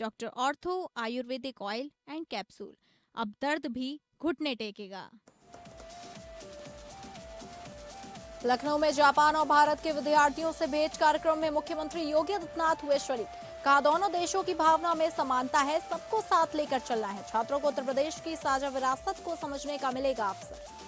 Doctor ortho Ayurvedic oil and capsule. अब दर्द भी घुटने टेकेगा। लखनऊ में जापान और भारत के विद्यार्थियों से भेंट कार्यक्रम में मुख्यमंत्री योगी आदित्यनाथ हुए शरीक। कहा, दोनों देशों की भावना में समानता है, सबको साथ लेकर चलना है। छात्रों को उत्तर प्रदेश की साझा विरासत को समझने का मिलेगा अवसर।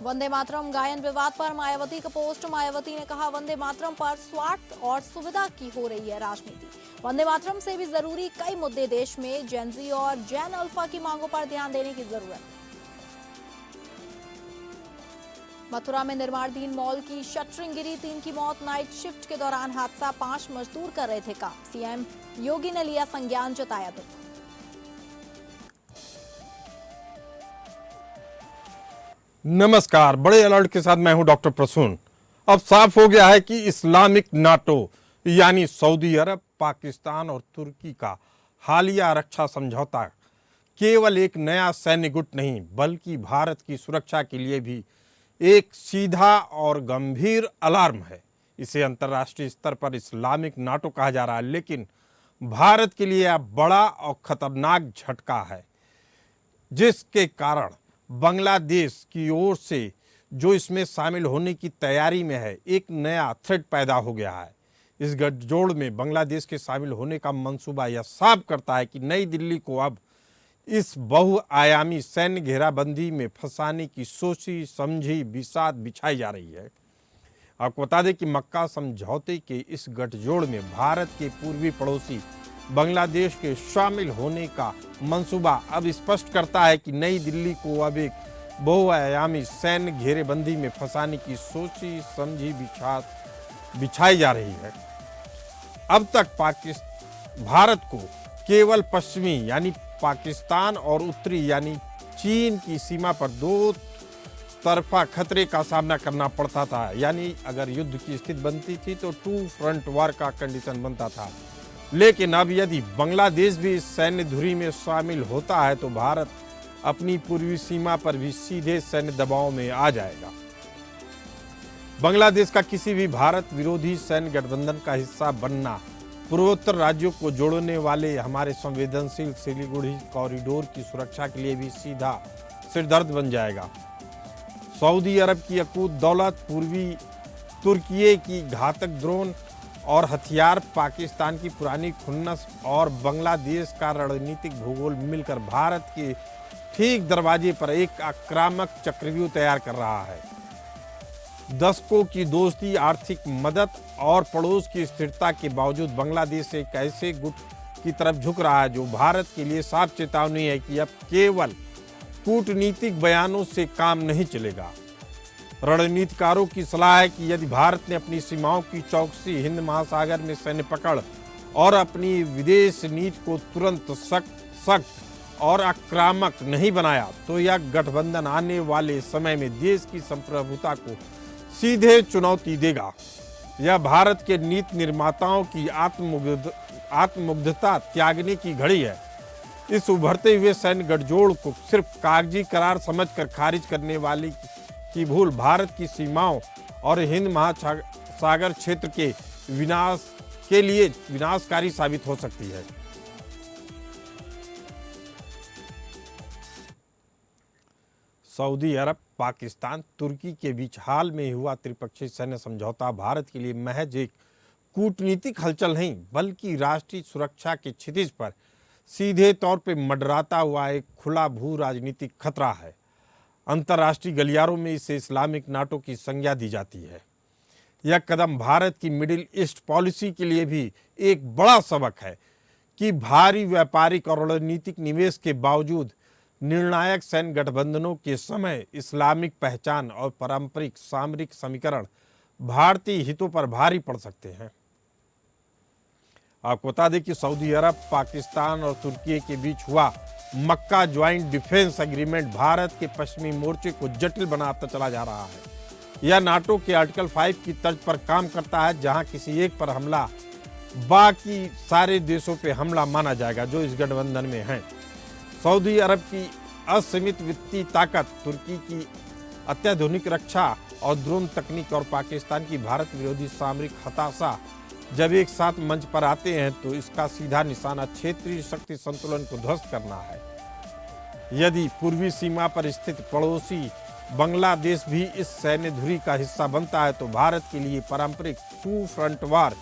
वंदे मातरम गायन विवाद पर मायावती का पोस्ट। मायावती ने कहा, वंदे मातरम पर स्वार्थ और सुविधा की हो रही है राजनीति। वंदे मातरम से भी जरूरी कई मुद्दे देश में जेनजी और जैन अल्फा की मांगों पर ध्यान देने की जरूरत। मथुरा में निर्माणाधीन मॉल की शटरिंग गिरी, 3 की मौत। नाइट शिफ्ट के दौरान हादसा, 5 मजदूर कर रहे थे काम। सीएम योगी ने लिया संज्ञान, जताया दुख। नमस्कार, बड़े अलर्ट के साथ मैं हूं डॉक्टर प्रसून। अब साफ हो गया है कि इस्लामिक नाटो यानी सऊदी अरब, पाकिस्तान और तुर्की का हालिया रक्षा समझौता केवल एक नया सैन्य गुट नहीं बल्कि भारत की सुरक्षा के लिए भी एक सीधा और गंभीर अलार्म है। इसे अंतर्राष्ट्रीय स्तर पर इस्लामिक नाटो कहा जा रहा है, लेकिन भारत के लिए यह बड़ा और खतरनाक झटका है, जिसके कारण बांग्लादेश की ओर से जो इसमें शामिल होने की तैयारी में है, एक नया थ्रेट पैदा हो गया है। इस गठजोड़ में बांग्लादेश के शामिल होने का मंसूबा यह साफ करता है कि नई दिल्ली को अब इस बहुआयामी सैन्य घेराबंदी में फंसाने की सोची समझी बिसात बिछाई जा रही है। आपको बता दें कि मक्का समझौते के इस गठजोड़ में भारत के पूर्वी पड़ोसी बांग्लादेश के शामिल होने का मंसूबा अब स्पष्ट करता है कि नई दिल्ली को अब एक बहुआयामी सैन्य घेरेबंदी में फंसाने की सोची समझी बिछाई जा रही है। अब तक भारत को केवल पश्चिमी यानी पाकिस्तान और उत्तरी यानी चीन की सीमा पर दो तरफा खतरे का सामना करना पड़ता था, यानी अगर युद्ध की स्थिति बनती थी तो 2 फ्रंट वॉर का कंडीशन बनता था। लेकिन अब यदि बांग्लादेश भी इस सैन्य धुरी में शामिल होता है तो भारत अपनी पूर्वी सीमा पर भी सीधे सैन्य दबाव में आ जाएगा। बांग्लादेश का किसी भी भारत विरोधी सैन्य गठबंधन का हिस्सा बनना पूर्वोत्तर राज्यों को जोड़ने वाले हमारे संवेदनशील सिलीगुड़ी कॉरिडोर की सुरक्षा के लिए भी सीधा सिरदर्द बन जाएगा। सऊदी अरब की अकूत दौलत, पूर्वी तुर्की की घातक ड्रोन और हथियार, पाकिस्तान की पुरानी खुन्नस और बांग्लादेश का रणनीतिक भूगोल मिलकर भारत के ठीक दरवाजे पर एक आक्रामक चक्रव्यूह तैयार कर रहा है। दशकों की दोस्ती, आर्थिक मदद और पड़ोस की स्थिरता के बावजूद बांग्लादेश एक ऐसे गुट की तरफ झुक रहा है जो भारत के लिए साफ चेतावनी है कि अब केवल कूटनीतिक बयानों से काम नहीं चलेगा। रणनीतिकारों की सलाह है कि यदि भारत ने अपनी सीमाओं की चौकसी, हिंद महासागर में सैन्य पकड़ और अपनी विदेश नीति को तुरंत सख्त और आक्रामक नहीं बनाया तो यह गठबंधन आने वाले समय में देश की संप्रभुता को सीधे चुनौती देगा। यह भारत के नीति निर्माताओं की आत्ममुग्धता त्यागने की घड़ी है। इस उभरते हुए सैन्य गठजोड़ को सिर्फ कागजी करार समझकर खारिज करने वाली की भूल भारत की सीमाओं और हिंद महासागर क्षेत्र के विनाश के लिए विनाशकारी साबित हो सकती है। सऊदी अरब, पाकिस्तान, तुर्की के बीच हाल में हुआ त्रिपक्षीय सैन्य समझौता भारत के लिए महज एक कूटनीतिक हलचल नहीं बल्कि राष्ट्रीय सुरक्षा के क्षितिज पर सीधे तौर पर मंडराता हुआ एक खुला भू राजनीतिक खतरा है। अंतर्राष्ट्रीय गलियारों में इसे इस्लामिक नाटो की संज्ञा दी जाती है। यह कदम भारत की मिडिल ईस्ट पॉलिसी के लिए भी एक बड़ा सबक है कि भारी व्यापारिक और रणनीतिक निवेश के बावजूद निर्णायक सैन्य गठबंधनों के समय इस्लामिक पहचान और पारंपरिक सामरिक समीकरण भारतीय हितों पर भारी पड़ सकते हैं। आपको बता दें कि सऊदी अरब, पाकिस्तान और तुर्की के बीच हुआ मक्का ज्वाइंट डिफेंस एग्रीमेंट भारत के पश्चिमी मोर्चे को जटिल बनाता चला जा रहा है। यह नाटो के आर्टिकल 5 की तर्ज पर काम करता है, जहां किसी एक पर हमला बाकी सारे देशों पर हमला माना जाएगा जो इस गठबंधन में हैं। सऊदी अरब की असीमित वित्तीय ताकत, तुर्की की अत्याधुनिक रक्षा और ड्रोन तकनीक और पाकिस्तान की भारत विरोधी सामरिक हताशा जब एक साथ मंच पर आते हैं तो इसका सीधा निशाना क्षेत्रीय शक्ति संतुलन को ध्वस्त करना है। यदि पूर्वी सीमा पर स्थित पड़ोसी बांग्लादेश भी इस सैन्य धुरी का हिस्सा बनता है तो भारत के लिए पारंपरिक टू फ्रंट वार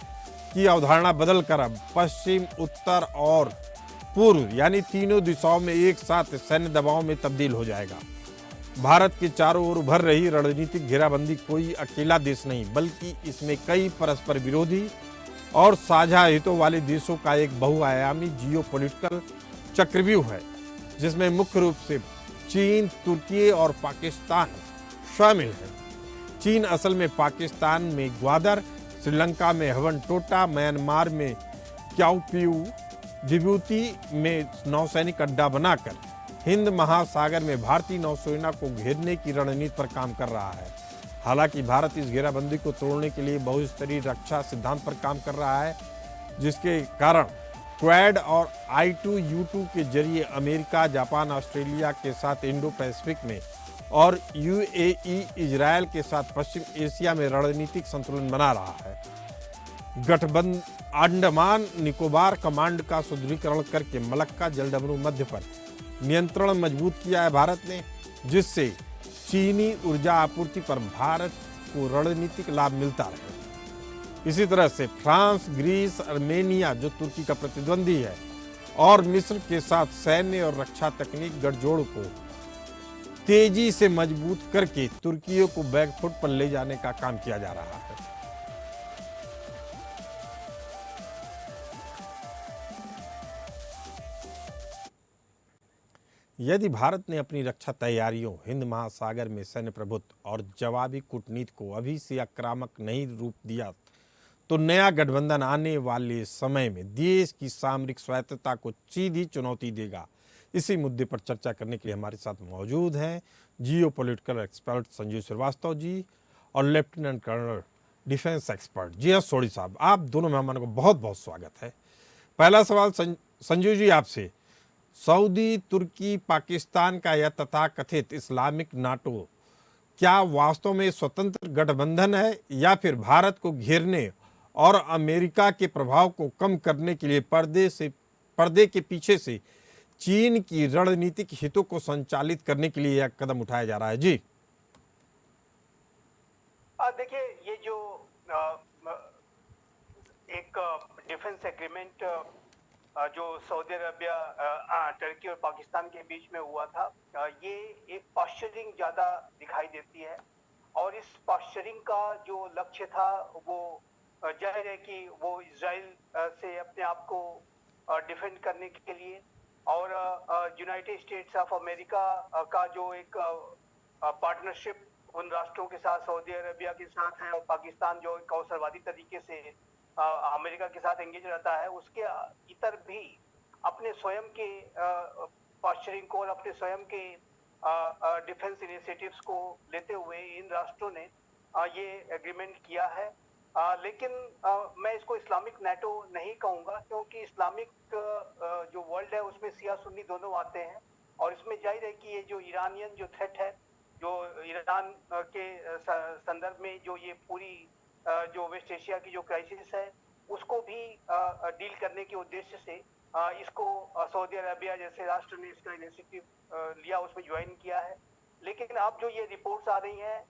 की अवधारणा बदलकर अब पश्चिम, उत्तर और पूर्व यानी तीनों दिशाओं में एक साथ सैन्य दबाव में तब्दील हो जाएगा। भारत के चारों ओर उभर रही रणनीतिक घेराबंदी कोई अकेला देश नहीं, बल्कि इसमें कई परस्पर विरोधी और साझा हितों वाले देशों का एक बहुआयामी जियोपॉलिटिकल चक्रव्यूह है, जिसमें मुख्य रूप से चीन, तुर्की और पाकिस्तान शामिल है। चीन असल में पाकिस्तान में ग्वादर, श्रीलंका में हवनटोटा, म्यांमार में क्याओपिऊ, जिबूती में नौसैनिक अड्डा बनाकर हिंद महासागर में भारतीय नौसेना को घेरने की रणनीति पर काम कर रहा है। हालांकि भारत इस घेराबंदी को तोड़ने के लिए बहुस्तरीय रक्षा सिद्धांत पर काम कर रहा है, जिसके कारण क्वाड और I2U2 के जरिए अमेरिका, जापान, ऑस्ट्रेलिया के साथ इंडो पैसिफिक में और UAE, इजरायल के साथ पश्चिम एशिया में रणनीतिक संतुलन बना रहा है। गठबंधन अंडमान निकोबार कमांड का सुदृढ़ीकरण करके मलक्का जलडमरू मध्य पर नियंत्रण मजबूत किया है भारत ने, जिससे चीनी ऊर्जा आपूर्ति पर भारत को रणनीतिक लाभ मिलता रहे। इसी तरह से फ्रांस, ग्रीस, अर्मेनिया जो तुर्की का प्रतिद्वंदी है और मिस्र के साथ सैन्य और रक्षा तकनीक गठजोड़ को तेजी से मजबूत करके तुर्कियों को बैकफुट पर ले जाने का काम किया जा रहा है। यदि भारत ने अपनी रक्षा तैयारियों, हिंद महासागर में सैन्य प्रभुत्व और जवाबी कूटनीति को अभी से आक्रामक नहीं रूप दिया तो नया गठबंधन आने वाले समय में देश की सामरिक स्वायत्तता को सीधी चुनौती देगा। इसी मुद्दे पर चर्चा करने के लिए हमारे साथ मौजूद हैं जियोपॉलिटिकल एक्सपर्ट संजीव श्रीवास्तव जी और लेफ्टिनेंट कर्नल डिफेंस एक्सपर्ट जी सोढ़ी साहब। आप दोनों मेहमानों को बहुत बहुत स्वागत है। पहला सवाल संजीव जी आपसे, सऊदी, तुर्की, पाकिस्तान का यह तथाकथित इस्लामिक नाटो क्या वास्तव में स्वतंत्र गठबंधन है या फिर भारत को घेरने और अमेरिका के प्रभाव को कम करने के लिए पर्दे के पीछे से चीन की रणनीतिक हितों को संचालित करने के लिए यह कदम उठाया जा रहा है? जी देखिए, ये जो एक डिफेंस एग्रीमेंट जो सऊदी अरबिया, टर्की और पाकिस्तान के बीच में हुआ था, ये एक पॉस्चरिंग ज्यादा दिखाई देती है और इस पॉस्चरिंग का जो लक्ष्य था वो जाहिर है कि वो इजराइल से अपने आप को डिफेंड करने के लिए और यूनाइटेड स्टेट्स ऑफ अमेरिका का जो एक पार्टनरशिप उन राष्ट्रों के साथ, सऊदी अरबिया के साथ है और पाकिस्तान जो एक अवसरवादी तरीके से अमेरिका के साथ एंगेज रहता है, उसके इतर भी अपने स्वयं के पॉस्चरिंग को और अपने स्वयं के डिफेंस इनिशिएटिव्स को लेते हुए इन राष्ट्रों ने ये एग्रीमेंट किया है। लेकिन मैं इसको इस्लामिक नाटो नहीं कहूँगा, क्योंकि इस्लामिक जो वर्ल्ड है उसमें सिया सुन्नी दोनों आते हैं और इसमें जाहिर है कि ये जो ईरानियन जो थ्रेट है, जो ईरान के संदर्भ में जो ये पूरी जो वेस्ट एशिया की जो क्राइसिस है उसको भी डील करने के उद्देश्य से इसको सऊदी अरबिया जैसे राष्ट्र ने इसका इनिशिएटिव लिया, उसमें ज्वाइन किया है। लेकिन अब जो ये रिपोर्ट्स आ रही हैं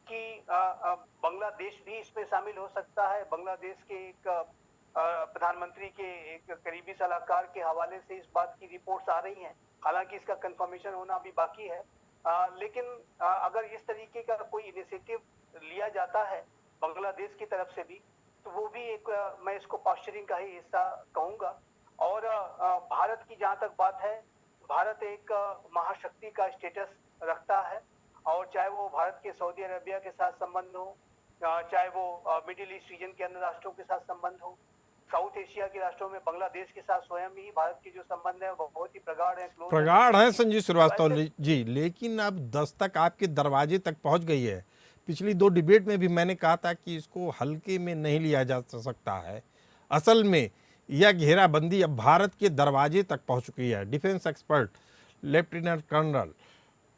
कि बांग्लादेश भी इसमें शामिल हो सकता है, बांग्लादेश के एक प्रधानमंत्री के एक करीबी सलाहकार के हवाले से इस बात की रिपोर्ट्स आ रही हैं, हालांकि इसका कंफर्मेशन होना अभी बाकी है। लेकिन अगर इस तरीके का कोई इनिशिएटिव लिया जाता है बांग्लादेश की तरफ से भी, तो वो भी एक मैं इसको पॉस्चरिंग का ही हिस्सा कहूँगा। और भारत की जहाँ तक बात है, भारत एक महाशक्ति का स्टेटस रखता है और चाहे वो भारत के सऊदी अरबिया के साथ संबंध हो, चाहे वो मिडिल ईस्ट रीजन के अन्य राष्ट्रों के साथ संबंध हो, साउथ एशिया के राष्ट्रों में बांग्लादेश के साथ स्वयं ही भारत के जो संबंध है वो बहुत ही प्रगाढ़ है संजीव श्रीवास्तव जी। लेकिन अब दस्तक आपके दरवाजे तक पहुंच गई है। पिछली दो डिबेट में भी मैंने कहा था कि इसको हल्के में नहीं लिया जा सकता है। असल में यह घेराबंदी अब भारत के दरवाजे तक पहुंच चुकी है। डिफेंस एक्सपर्ट लेफ्टिनेंट कर्नल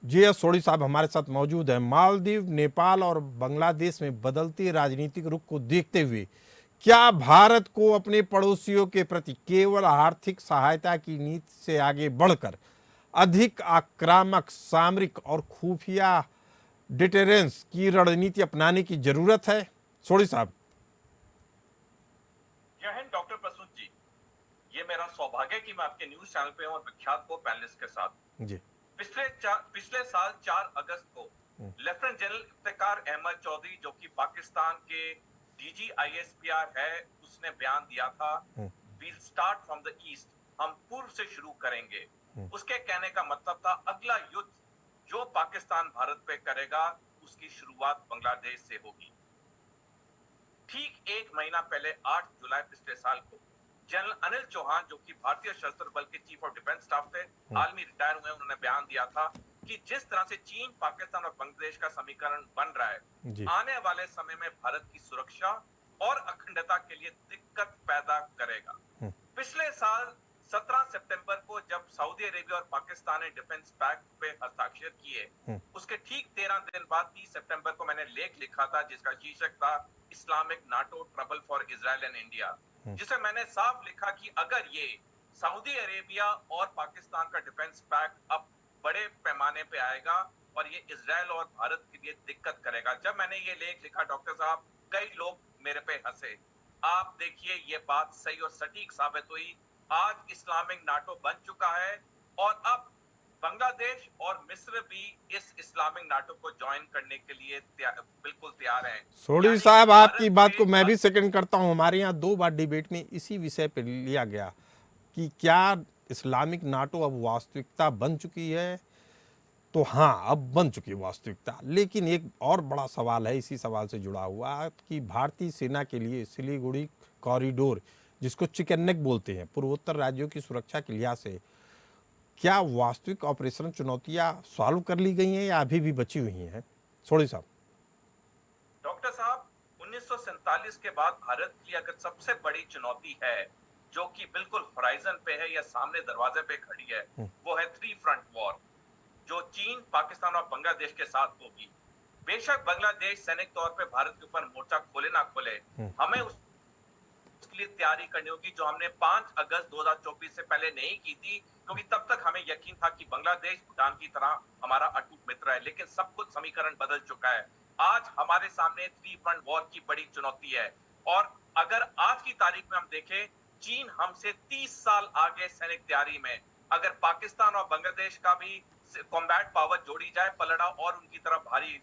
जी सोढ़ी साहब हमारे साथ मौजूद हैं। मालदीव, नेपाल और बांग्लादेश में बदलती राजनीतिक रुख को देखते हुए क्या भारत को अपने पड़ोसियों के प्रति केवल आर्थिक सहायता की नीति से आगे बढ़कर अधिक आक्रामक सामरिक और खुफिया डिटेरेंस की रणनीति अपनाने की जरूरत है? सोढ़ी साहब। जय हिंद डॉक्टर प्रसून जी, ये मेरा सौभाग्य है कि मैं आपके न्यूज चैनल पे हूं और विख्यात को पैनलिस्ट के साथ जी। पिछले साल 4 अगस्त को लेफ्टिनेंट जनरल इफ्तिकार अहमद चौधरी, जो कि पाकिस्तान के डीजी आईएसपीआर है, उसने बयान दिया था, we'll start from the east, हम पूर्व से शुरू करेंगे। उसके कहने का मतलब था अगला युद्ध जो पाकिस्तान भारत पे करेगा उसकी शुरुआत बांग्लादेश से होगी। ठीक एक महीना पहले 8 जुलाई पिछले साल को जनरल अनिल चौहान, जो कि भारतीय सशस्त्र बल के चीफ ऑफ डिफेंस स्टाफ थे, हाल में रिटायर हुए, उन्होंने बयान दिया था कि जिस तरह से चीन, पाकिस्तान और बांग्लादेश का समीकरण बन रहा है, आने वाले समय में भारत की सुरक्षा और अखंडता के लिए दिक्कत पैदा करेगा। पिछले साल 17 सितंबर को जब सऊदी अरेबिया और पाकिस्तान ने डिफेंस पैक्ट पे हस्ताक्षर किए, उसके ठीक 13 दिन बाद 30 सितंबर को मैंने लेख लिखा था जिसका शीर्षक था Islamic NATO trouble for Israel and India, जिसे मैंने साफ लिखा कि अगर ये सऊदी अरेबिया और पाकिस्तान का डिफेंस पैक्ट अब बड़े पैमाने पे आएगा और ये इजराइल और भारत के लिए दिक्कत करेगा। जब मैंने ये लेख लिखा डॉक्टर साहब, कई लोग मेरे पे हंसे। आप देखिए ये बात सही और सटीक साबित हुई। आज इस्लामिक नाटो बन चुका है और अब बांग्लादेश और मिस्र भी इस इस्लामिक नाटो को ज्वाइन करने के लिए बिल्कुल तैयार हैं। सोढ़ी साहब, आपकी बात को मैं भी सेकंड करता हूं। हमारे यहाँ 2 बार डिबेट में इसी विषय पर लिया गया कि क्या इस्लामिक नाटो अब वास्तविकता बन चुकी है। तो हाँ, अब बन चुकी है वास्तविकता। लेकिन एक और बड़ा सवाल है इसी सवाल से जुड़ा हुआ कि भारतीय सेना के लिए सिलीगुड़ी कॉरिडोर, जिसको चिकन नेक बोलते हैं, पूर्वोत्तर राज्यों की सुरक्षा के लिहाज से क्या वास्तविक ऑपरेशन चुनौतियां सॉल्व कर ली गई हैं या अभी भी बची हुई हैं? सोढ़ी साहब। डॉक्टर साहब, 1947 के बाद भारत की अगर सबसे बड़ी चुनौती है जो कि बिल्कुल होराइजन पे है या सामने दरवाजे पे खड़ी है, वो है 3 फ्रंट वॉर, जो चीन, पाकिस्तान और बांग्लादेश के साथ होगी। बेशक बांग्लादेश सैनिक तौर पे भारत के ऊपर मोर्चा खोले ना खोले, हमें उसके लिए तैयारी करनी होगी, जो हमने 5 अगस्त 2024 से पहले नहीं की थी, क्योंकि तब तक हमें यकीन था कि बांग्लादेश भूटान की तरह हमारा अटूट मित्र है। लेकिन सब कुछ समीकरण बदल चुका है। आज हमारे सामने 3 फ्रंट वॉर की बड़ी चुनौती है और अगर आज की तारीख में हम देखें, चीन हमसे 30 साल आगे सैनिक तैयारी में। अगर पाकिस्तान और बांग्लादेश का भी कॉम्बैट पावर जोड़ी जाए, पलड़ा और उनकी तरफ भारी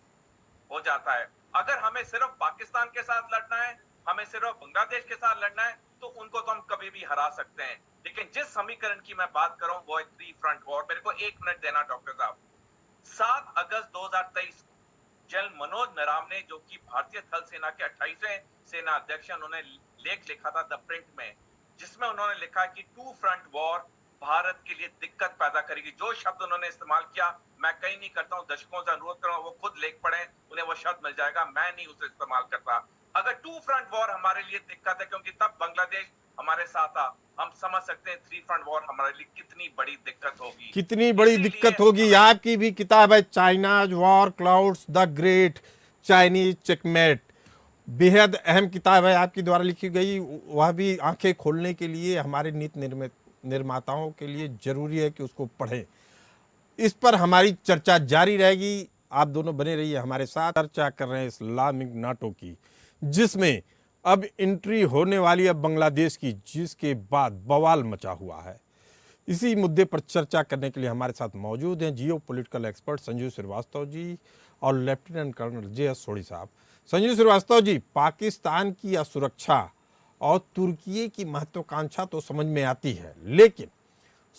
हो जाता है। अगर हमें सिर्फ पाकिस्तान के साथ लड़ना है, हमें सिर्फ बांग्लादेश के साथ लड़ना है, तो उनको तो हम कभी भी हरा सकते हैं। लेकिन जिस समीकरण की मैं बात कर रहा हूं वो है 3 फ्रंट वॉर। मेरे को 1 मिनट देना डॉक्टर साहब। 7 अगस्त 2023 जनरल मनोज नरावने, जो कि भारतीय थल सेना के 28वें सेना अध्यक्ष, उन्होंने लेख लिखा था द प्रिंट में, जिसमें उन्होंने लिखा कि 2 फ्रंट वॉर भारत के लिए दिक्कत पैदा करेगी। जो शब्द उन्होंने इस्तेमाल किया, मैं कहीं नहीं करता हूं, दर्शकों से अनुरोध कर रहा हूं वो खुद लेख पढ़ें, उन्हें वो शब्द मिल जाएगा, मैं नहीं उसे इस्तेमाल करता। अगर 2 फ्रंट वॉर हमारे लिए दिक्कत है, क्योंकि तब बांग्लादेश हमारे साथ था, हम समझ सकते हैं 3 फ्रंट वॉर हमारे लिए कितनी बड़ी दिक्कत होगी। कितनी बड़ी दिक्कत होगी। आपकी भी किताब है China's war clouds the great Chinese checkmate, बेहद अहम किताब है आपकी द्वारा लिखी गई। वह भी आंखें खोलने के लिए हमारे नीति निर्माताओं के लिए जरूरी है कि उसको पढ़ें। इस पर हमारी चर्चा जारी रहेगी। आप दोनों बने रहिए हमारे साथ। चर्चा कर रहे हैं इस्लामिक नाटो की, जिसमें अब एंट्री होने वाली है बांग्लादेश की, जिसके बाद बवाल मचा हुआ है। इसी मुद्दे पर चर्चा करने के लिए हमारे साथ मौजूद हैं geopolitical expert Sanjeev Srivastava ji और लेफ्टिनेंट कर्नल जे.एस. सोढ़ी साहब। संजीव श्रीवास्तव जी, पाकिस्तान की असुरक्षा और तुर्की की महत्वाकांक्षा तो समझ में आती है, लेकिन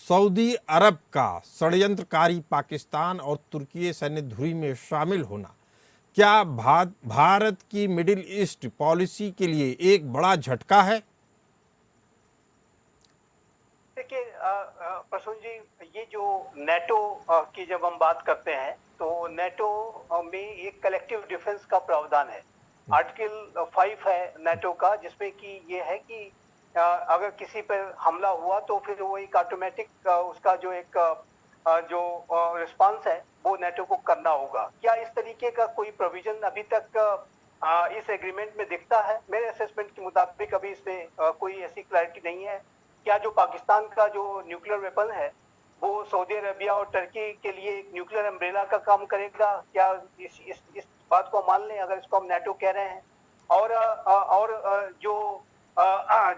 सऊदी अरब का षड्यंत्रकारी पाकिस्तान और तुर्की सैन्य धुरी में शामिल होना क्या भारत की मिडिल ईस्ट पॉलिसी के लिए एक बड़ा झटका है? देखिए प्रसून जी, ये जो नेटो की जब हम बात करते हैं तो नेटो में एक कलेक्टिव डिफेंस का प्रावधान है। आर्टिकल 5 है नेटो का, जिसमें कि ये है कि अगर किसी पर हमला हुआ तो फिर वो एक ऑटोमेटिक उसका जो एक जो रिस्पांस है वो नेटो को करना होगा। क्या इस तरीके का कोई प्रोविजन अभी तक इस एग्रीमेंट में दिखता है। मेरे असेसमेंट के मुताबिक अभी इसमें कोई ऐसी क्लैरिटी नहीं है क्या जो पाकिस्तान का जो न्यूक्लियर वेपन है वो सऊदी अरबिया और टर्की के लिए एक न्यूक्लियर अम्ब्रेला का काम करेगा। क्या इस बात को मान लें अगर इसको हम नेटो कह रहे हैं। और जो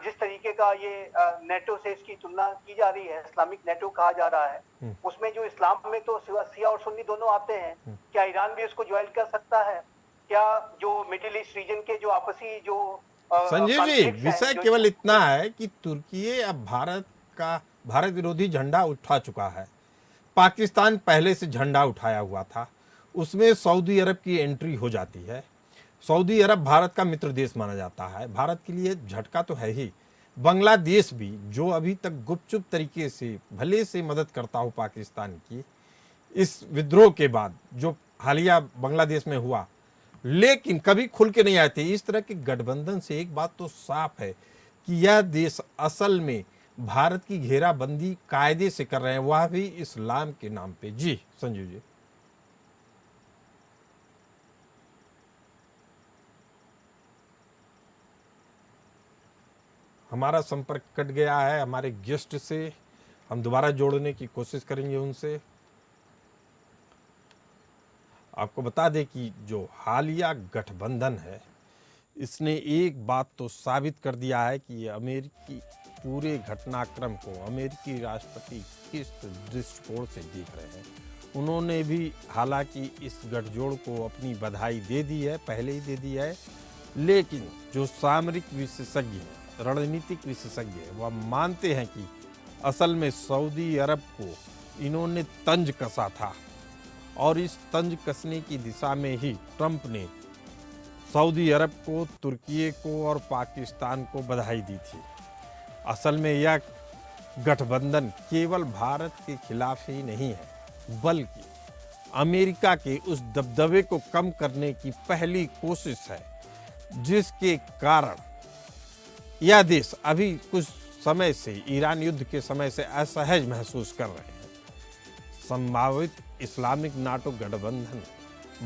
जिस तरीके का ये नेटो से इसकी तुलना की जा रही है, इस्लामिक नेटो कहा जा रहा है, उसमें जो इस्लाम में तो शिया और सुन्नी दोनों आते हैं, क्या ईरान भी उसको ज्वाइन कर सकता है? क्या जो मिडिल ईस्ट रीजन के जो आपसी जो संजय जी, conflicts हैं, विषय जो केवल इतना है कि तुर्की अब भारत विरोधी झंडा उठा चुका है। पाकिस्तान पहले से झंडा उठाया हुआ था, उसमें सऊदी अरब की एंट्री हो जाती है। सऊदी अरब भारत का मित्र देश माना जाता है, भारत के लिए झटका तो है ही। बांग्लादेश भी, जो अभी तक गुपचुप तरीके से भले से मदद करता हो पाकिस्तान की, इस विद्रोह के बाद जो हालिया बांग्लादेश में हुआ, लेकिन कभी खुल के नहीं आए थे। इस तरह के गठबंधन से एक बात तो साफ है कि यह देश असल में भारत की घेराबंदी कायदे से कर रहे हैं, वह भी इस्लाम के नाम पे। जी संजू जी। हमारा संपर्क कट गया है हमारे गेस्ट से, हम दोबारा जोड़ने की कोशिश करेंगे उनसे। आपको बता दें कि जो हालिया गठबंधन है, इसने एक बात तो साबित कर दिया है कि अमेरिकी पूरे घटनाक्रम को अमेरिकी राष्ट्रपति किस दृष्टिकोण से देख रहे हैं। उन्होंने भी हालांकि इस गठजोड़ को अपनी बधाई दे दी है, पहले ही दे दी है, लेकिन जो सामरिक विशेषज्ञ हैं, रणनीतिक विशेषज्ञ हैं, वह मानते हैं कि असल में सऊदी अरब को इन्होंने तंज कसा था और इस तंज कसने की दिशा में ही ट्रंप ने सऊदी अरब को, तुर्की को और पाकिस्तान को बधाई दी थी। असल में यह गठबंधन केवल भारत के खिलाफ ही नहीं है, बल्कि अमेरिका के उस दबदबे को कम करने की पहली कोशिश है, जिसके कारण यह देश अभी कुछ समय से, ईरान युद्ध के समय से असहज महसूस कर रहे हैं। संभावित इस्लामिक नाटो गठबंधन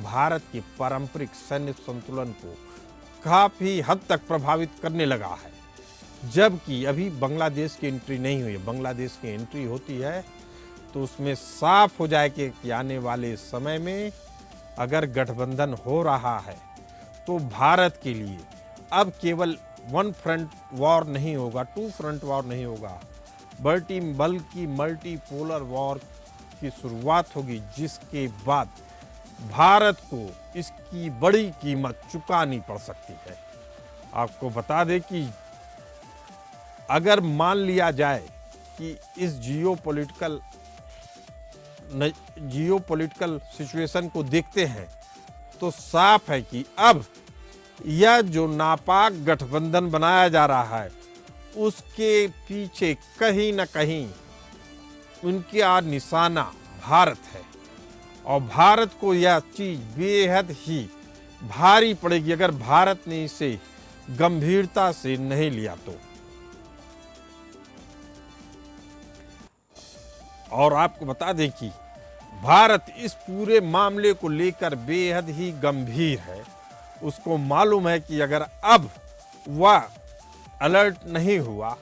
भारत के पारंपरिक सैन्य संतुलन को काफी हद तक प्रभावित करने लगा है, जबकि अभी बांग्लादेश की एंट्री नहीं हुई है। बांग्लादेश की एंट्री होती है तो उसमें साफ हो जाए कि आने वाले समय में अगर गठबंधन हो रहा है तो भारत के लिए अब केवल वन फ्रंट वॉर नहीं होगा, टू फ्रंट वॉर नहीं होगा, बल्कि मल्टीपोलर वॉर की शुरुआत होगी, जिसके बाद भारत को इसकी बड़ी कीमत चुकानी पड़ सकती है। आपको बता दें कि अगर मान लिया जाए कि इस जियोपॉलिटिकल सिचुएशन को देखते हैं तो साफ है कि अब यह जो नापाक गठबंधन बनाया जा रहा है, उसके पीछे कहीं न कहीं उनका निशाना भारत है और भारत को यह चीज बेहद ही भारी पड़ेगी अगर भारत ने इसे गंभीरता से नहीं लिया तो। और आपको बता दें कि भारत इस पूरे मामले को लेकर बेहद ही गंभीर है। उसको मालूम है कि अगर अब वह अलर्ट नहीं हुआ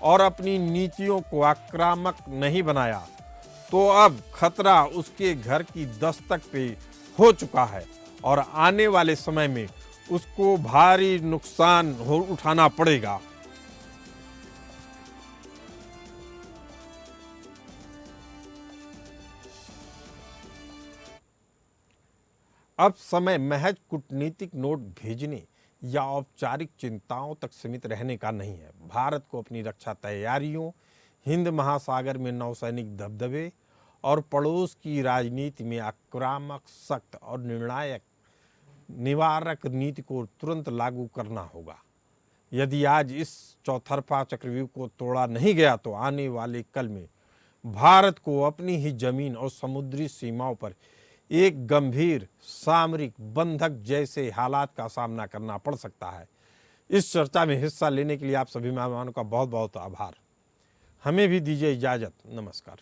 और अपनी नीतियों को आक्रामक नहीं बनाया तो अब खतरा उसके घर की दस्तक पे हो चुका है और आने वाले समय में उसको भारी नुकसान उठाना पड़ेगा। अब समय महज कूटनीतिक नोट भेजने या औपचारिक चिंताओं तक सीमित रहने का नहीं है। भारत को अपनी रक्षा तैयारियों, हिंद महासागर में नौसैनिक दबदबे और पड़ोस की राजनीति में आक्रामक, सख्त और निर्णायक निवारक नीति को तुरंत लागू करना होगा। यदि आज इस चौतरफा चक्रव्यूह को तोड़ा नहीं गया तो आने वाले कल में भारत को अपनी ही जमीन और समुद्री सीमाओं पर एक गंभीर सामरिक बंधक जैसे हालात का सामना करना पड़ सकता है। इस चर्चा में हिस्सा लेने के लिए आप सभी मेहमानों का बहुत बहुत आभार। हमें भी दीजिए इजाजत। नमस्कार।